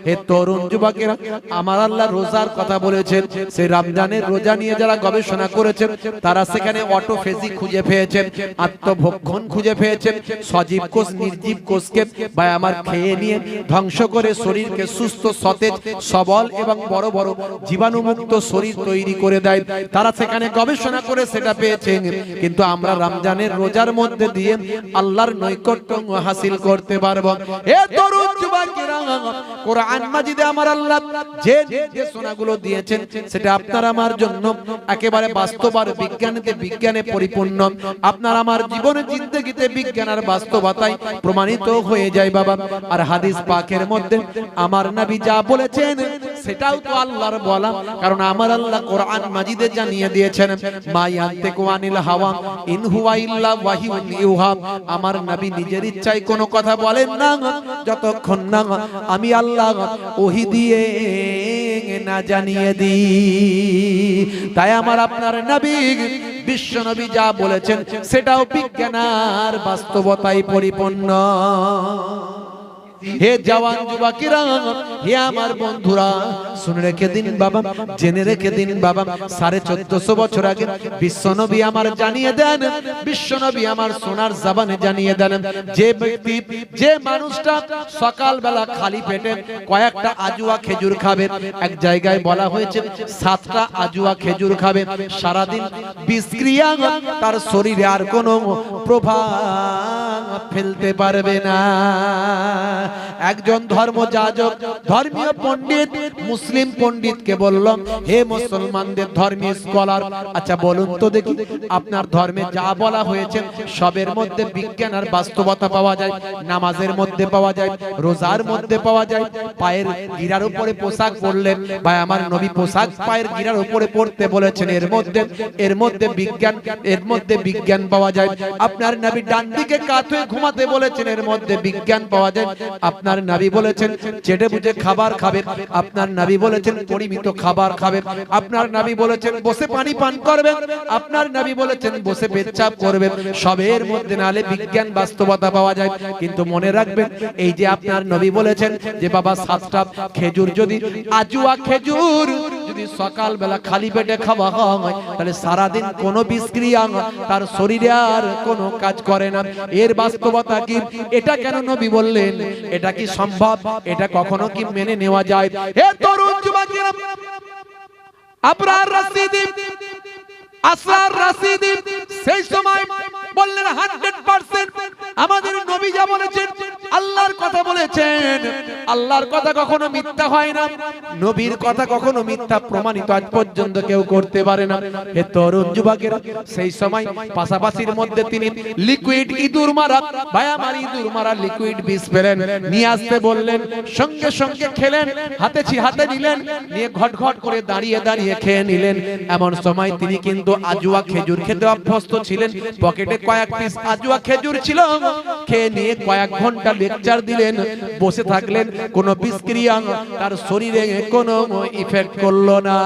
হে তরুণ যুবকেরা, আমার আল্লাহ রোজার কথা বলেছেন। সেই রমজানের রোজা নিয়ে যারা গবেষণা করেছেন তারা সেখানে অটোফেজি খুঁজে পেয়েছেন, আত্মভক্ষণ খুঁজে পেয়েছেন, সজীব কোষ নির্জীব কোষকে ভাই আমার খেয়ে নিয়ে ধ্বংস করে শরীরকে সুস্থ সতেজ সবল এবং বড় বড় জীবাণুমুক্ত শরীর তৈরি করে দেয়। তারা সেখানে গবেষণা করে সেটা পেয়েছেন। কিন্তু আমরা রমজানের রোজার মধ্যে দিয়ে আল্লাহর নৈকট্য হাসিল করতে পারবো। এ তরুণ যুবকেরা, কোরআন মাজিদে আমার আল্লাহ যে নির্দেশনাগুলো দিয়েছেন সেটা আপনার আমার জন্য একেবারে বাস্তব আর বিজ্ঞানে পরিপূর্ণ। আপনার আমার জীবনে জিন্দেগিতে বিজ্ঞান আর বাস্তবতায় প্রমাণিত হয়ে যায় বাবা। আর হাদিস পাকের মধ্যে আমার নবী যা বলেছেন সেটাও তো আল্লাহর বলা, কারণ আমার আল্লাহ কোরআন মাজিদে জানিয়ে দিয়েছেন মা ইয়ান্তিকু আনিল হাওয়া ইন হুয়া ইল্লা ওয়াহিয়ুন ইউহা। আমার নবী নিজের ইচ্ছায় কোনো কথা বলেন না যতক্ষণ না আমি আল্লাহ ওহী দিয়ে না জানিয়ে দিই। তাই আমার আপনার নবী বিশ্ব নবী যা বলেছেন সেটাও বিজ্ঞান আর বাস্তবতায় পরিপূর্ণ। হে জওয়ান যুবকেরা, হে আমার বন্ধুরা, শুনে রেখে দিন বাবা, জেনে রেখে দিন বাবা, 1450 বছর আগে বিশ্বনবী আমার জানিয়ে দেন, বিশ্বনবী আমার সোনার জবানে জানিয়ে দেন, যে ব্যক্তি যে মানুষটা সকালবেলা খালি পেটে কয়েকটা আজুয়া খেজুর খাবে, এক জায়গায় বলা হয়েছে 7টা আজুয়া খেজুর খাবে, সারাদিন বিষক্রিয়া তার শরীরে আর কোনো প্রভাব ফেলতে পারবে না। একজন ধর্মযাজক ধর্মীয় পণ্ডিত মুসলিম পণ্ডিতকে বলল, হে মুসলমানদের ধর্মীয় স্কলার, আচ্ছা বলুন তো দেখি আপনার ধর্মে যা বলা হয়েছে সবের মধ্যে বিজ্ঞান আর বাস্তবতা পাওয়া যায়। নামাজের মধ্যে পাওয়া যায়, রোজার মধ্যে পাওয়া যায়, পায়ের গিরার উপরে পোশাক পরলেন, ভাই আমার নবী পোশাক পায়ের গিরার উপরে পরতে বলেছেন, এর মধ্যে বিজ্ঞান পাওয়া যায়। আপনার নবী ডান দিকে কাত হয়ে ঘুমাতে বলেছেন, এর মধ্যে বিজ্ঞান পাওয়া যায়। আপনার নবী বলেছেন চেটে বুঝে খাবার খাবে, আপনার নবী বলেছেন পরিমিত খাবার খাবে, আপনার নবী বলেছেন বসে পানি পান করবেন, আপনার নবী বলেছেন বসে পেচ্ছাপ করবেন। সবের মধ্যে নালে বিজ্ঞান বাস্তবতা পাওয়া যায়। কিন্তু মনে রাখবেন, এই যে আপনার নবী বলেছেন যে বাবা 7টা খেজুর, যদি আজুয়া খেজুর যদি সকালবেলা খালি পেটে খাওয়া হয় তাহলে সারাদিন কোনো বিষক্রিয়া তার শরীরে আর কোনো কাজ করে না। এর বাস্তবতা কি? এটা কেন নবী বললেন? এটা কি সম্ভব? এটা কখনো কি মেনে নেওয়া যায়? হে তরুণ যুবকেরা, আবরার রাশিদি আসরার রাশিদি সেই সময় বললেন 100% আমাদের নবী যা বলেছেন আল্লাহর কথা বলেছেন, আল্লাহর কথা কখনো মিথ্যা হয় না, নবীর কথা কখনো মিথ্যা প্রমাণিত আজ পর্যন্ত কেউ করতে পারে না। হে তরুণ যুবকেরা, সেই সময় পাশাপাশির মধ্যে তিনি লিকুইড ইঁদুর মারা, ভাই আমার ইঁদুর মারা লিকুইড বিষ পেলেন, নিয়ে আসতে বললেন, সঙ্গে সঙ্গে খেলেন, হাতে নিলেন, নিয়ে ঘট ঘট করে দাঁড়িয়ে দাঁড়িয়ে খেয়ে নিলেন। এমন সময় তিনি কিন্তু আজুয়া খেজুর খেতে অভ্যস্ত ছিলেন, পকেটে কয়েক পিস আজুয়া খেজুর ছিল, খেয়ে নিয়ে কয়েক ঘন্টা লেকচার দিলেন, বসে থাকলেন, কোনো বিষক্রিয়া তার শরীরে কোনো ইফেক্ট করলো না।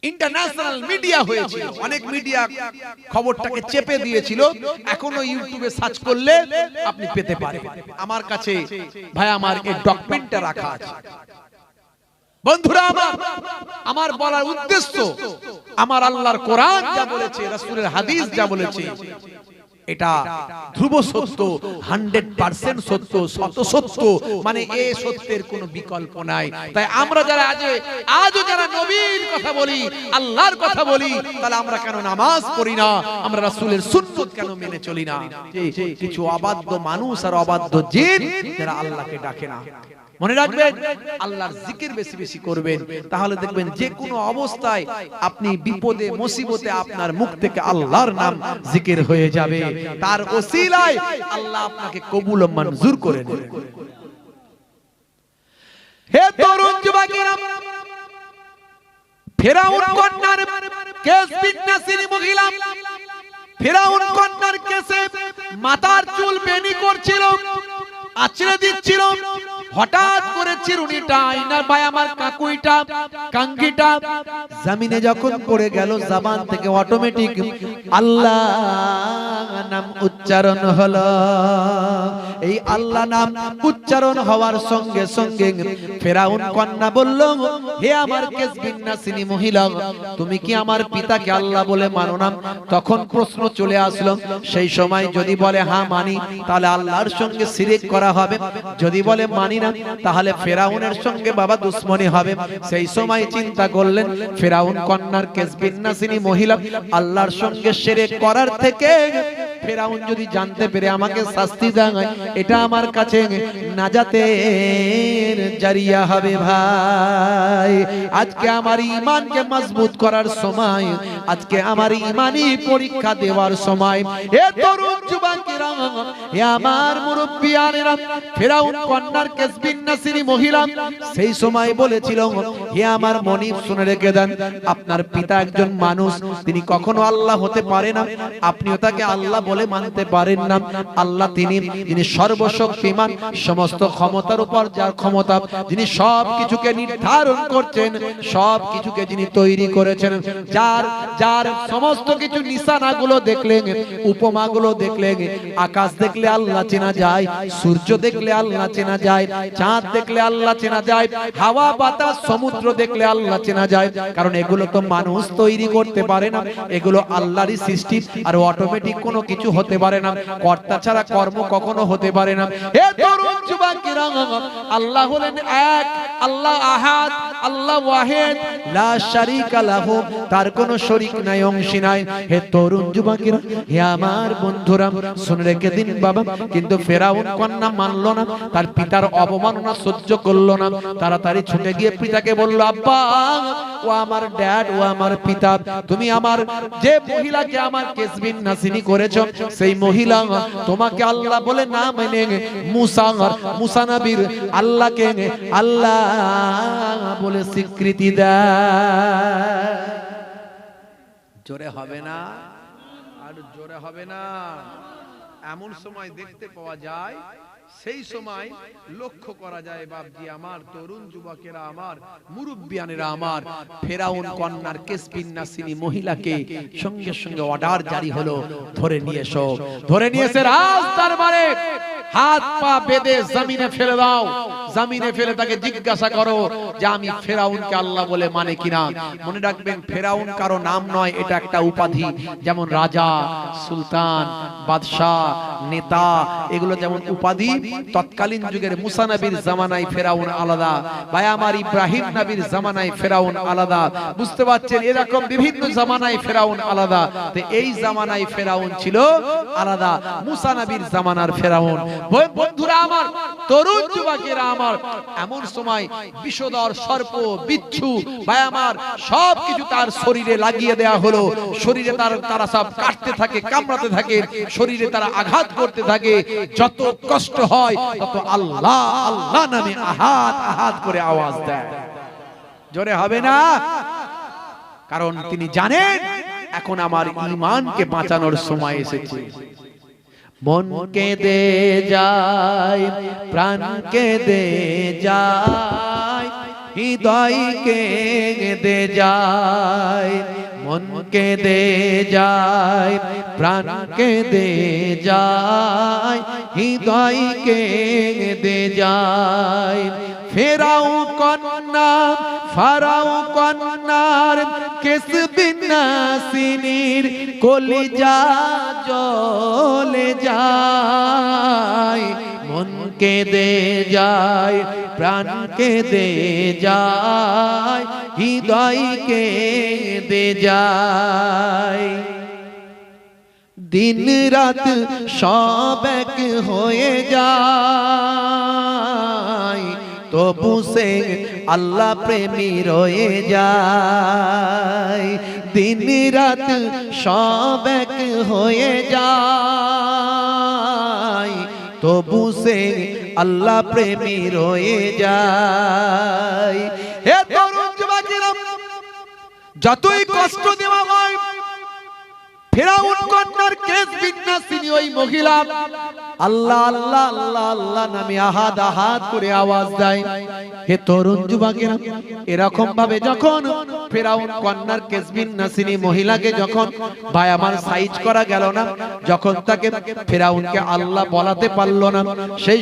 ইন্টারন্যাশনাল মিডিয়া হয়েছিল, অনেক মিডিয়া খবরটাকে চেপে দিয়েছিল, এখনো ইউটিউবে সার্চ করলে আপনি পেতে পারেন। আমার কাছে ভাই আমার এই ডকুমেন্টটা রাখা আছে। বন্ধুরা আমার বলার উদ্দেশ্য, আমার আল্লাহর কোরআন যা বলেছে, রাসূলের হাদিস যা বলেছে, এটা ধ্রুব সত্য, 100% সত্য, শত সত্য, মানে এই সত্যের কোনো বিকল্প নাই। তাই আমরা যারা আজও যারা নবীর কথা বলি, আল্লাহর কথা বলি, তাহলে আমরা কেন নামাজ পড়ি না? আমরা রাসূলের সুন্নাত কেন মেনে চলি না? কিছু অবাধ্য মানুষ আর অবাধ্য জিন যারা আল্লাহকে ডাকে না। মনে রাখবেন, আল্লাহর জিকির বেশি বেশি করবেন, তাহলে দেখবেন যে কোনো অবস্থায় আপনি বিপদে মুসিবতে আপনার মুখ থেকে আল্লাহর নাম জিকির হয়ে যাবে, তার ওসিলায় আল্লাহ আপনাকে কবুল ও মঞ্জুর করে নেবেন। হে তরুণ যুবকেরা, ফিরাউন কন্যার কেস বিন্যাসিনী মহিলা, ফিরাউন কন্যার কেসে মাথার চুল বেনি করছিল, আঁচড়ে দিচ্ছিল, হঠাৎ করে চিরুনিটা আয়নার ভাই আমার কাকুইটা কাঙ্গিটা জমিনে যখন পড়ে গেল, জবান থেকে অটোমেটিক আল্লাহ নাম উচ্চারণ হলো। এই আল্লাহ নাম উচ্চারণ হওয়ার সঙ্গে সঙ্গে ফেরাউন কন্যা বলল, হে আমার কেসবিন্নাসিনী মহিলা, তুমি কি আমার পিতাকে আল্লাহ বলে মানো না? তখন প্রশ্ন চলে আসলো, সেই সময় যদি বলে হ্যাঁ মানি, তাহলে আল্লাহর সঙ্গে শিরক করা হবে। যদি বলে মানি না, তাহলে ফেরাউনের সঙ্গে বাবা দুশ্মনী হবে। সেই সময় চিন্তা করলেন ফেরাউন কন্যার কেসবিন্নাসিনী মহিলা আল্লাহর সঙ্গে শিরক করার থেকে ফেরাউন যদি জানতে পেরে আমাকে শাস্তি দেয়, এটা আমার কাছে নাজাতের জারিয়া হবে। ভাই, আজকে আমার ঈমানকে মজবুত করার সময়, আজকে আমার ঈমানি পরীক্ষা দেওয়ার সময়। এ তরুণ যুবকেরা, এ আমার মুরব্বিয়ানেরা, ফেরাউন কন্যার কেসবিন্নাসিনী মহিলা সেই সময় বলেছিল, হে আমার মনিব শুনে রেখে দেন, আপনার পিতা একজন মানুষ, তিনি কখনো আল্লাহ হতে পারে না, আপনিও তাকে আল্লাহ বলে মানতে পারেন না। আল্লাহ তিনি সর্বশক্তিমান, সমস্ত ক্ষমতার উপর যার ক্ষমতা, যিনি সব কিছুকে নির্ধারণ করছেন, সব কিছুকে যিনি তৈরি করেছেন, যার সমস্ত কিছু নিশানাগুলো দেখলেন, উপমাগুলো দেখলেন, আকাশ দেখলে আল্লাহ চেনা যায়, সূর্য দেখলে আল্লাহ চেনা যায়, চাঁদ দেখলে আল্লাহ চেনা যায়, হাওয়া বাতাস সমুদ্র দেখলে আল্লাহ চেনা যায়। কারণ এগুলো তো মানুষ তৈরি করতে পারে না, এগুলো আল্লাহরই সৃষ্টি, আর অটোমেটিক কোনো কিছু হতে পারে না, কর্তা ছাড়া কর্ম কখনো হতে পারে না। হে তরুণ যুবকেরা, আল্লাহ হলেন এক, আল্লাহ আহাদ, আল্লাহ ওয়াহিদ, লা শারীকা লাহু, তার কোনো শরীক নাই, অংশী নাই। হে তরুণ যুবকেরা, হে আমার বন্ধুরা, শুনে রেখে দিন বাবা, কিন্তু ফেরাউন কন্যা মানলো না, তার পিতার অবমাননা সহ্য করলো না, তাড়াতাড়ি ছুটে গিয়ে পিতাকে বলল, আব্বা, ও আমার ড্যাড, ও আমার পিতা, তুমি আমার যে মহিলাকে আমার কেসবিন্নাসিনী করেছো, সেই মহিলা তোমাকে আল্লাহ বলে না মেনে মুসা নবীর আল্লাহকে আল্লাহ বলে স্বীকৃতি দেয়। জোরে হবে না, আর জোরে হবে না। এমন সময় দেখতে পাওয়া যায়, সেই সময় লক্ষ্য করা যায় বাপজি আমার, তরুণ যুবকেরা আমার, মুরব্বিয়ানেরা আমার, ফেরাউন কন্যার কেসবিন্নাসিনী মহিলাকে সঙ্গে সঙ্গে অর্ডার জারি হলো, ধরে নিয়ে এসো। ধরে নিয়ে এসে রাজ দরবারে হাত পা বেঁধে জমিনে ফেলে দাও। জমিনে ফেলে তাকে জিজ্ঞাসা করো যে আমি ফেরাউনকে আল্লাহ বলে মানে কিনা। মনে রাখবেন, ফেরাউন কারো নাম নয়, এটা একটা উপাধি। যেমন রাজা, সুলতান, বাদশাহ, নেতা, এগুলো যেমন উপাধি। তৎকালীন যুগের মুসা নবীর জামানায় ফেরাউন আলাদা, ভাই আমার ইব্রাহিম নবীর জামানায় ফেরাউন আলাদা। বুঝতে পারছেন, এরকম বিভিন্ন জামানায় ফেরাউন আলাদা। তো এই জামানায় ফেরাউন ছিল আলাদা, মুসা নবীর জামানার ফেরাউন। বন্ধুরা আমার, তরুণ যুবকেরা আমার, এমন সময় বিষধর সর্প, বিচ্ছু, ভাই আমার, সবকিছু তার শরীরে লাগিয়ে দেয়া হলো। শরীরে তারা সব কাটতে থাকে, কামড়াতে থাকে, শরীরে তারা আঘাত করতে থাকে। যত কষ্ট হয় তত আল্লাহ আল্লাহ নামে আহাত আহাত করে আওয়াজ দেয়। জোরে হবে না, কারণ তিনি জানেন এখন আমার ঈমানকে বাঁচানোর সময় এসেছে। মনকে দে যায়, প্রাণকে দে যায়, হৃদয়কে দে যায়, মনকে দে যায়, প্রাণকে দে যায়, হৃদয়কে দে যায়। ফেরাও কন্যা, ফারাও কন্যার কেসবিন্নাসিনীর কলিজা জ্বলে যায়, মনকে দে যায়, প্রাণকে দে যায়, হৃদয়কে দে যায়। দিন রাত সব এক হয়ে যায়, তবু সে আল্লাহ প্রেমী রয়ে যায়। দিন রাত সব এক হয়ে যায়, তবু সে আল্লাহ প্রেমী রয়ে যায়। হে তরুণ যুবকেরা, যতই কষ্ট দেওয়া হয়, ফেরাউন কন্যার কেস বিন্যাসিনী ওই মহিলা আল্লাহ আল্লাহ আল্লাহ আল্লাহ নামে আহাদ আহাদ করে আওয়াজ দেয়। হে তরুণ যুবকেরা, এরকম ভাবে যখন ফেরাউন কন্যার কেস বিন্যাসিনী মহিলাকে যখন ভাই আমার সাইজ করা গেল না, যখন তাকে ফেরাউনকে আল্লাহ বলাতে পারলো না, সেই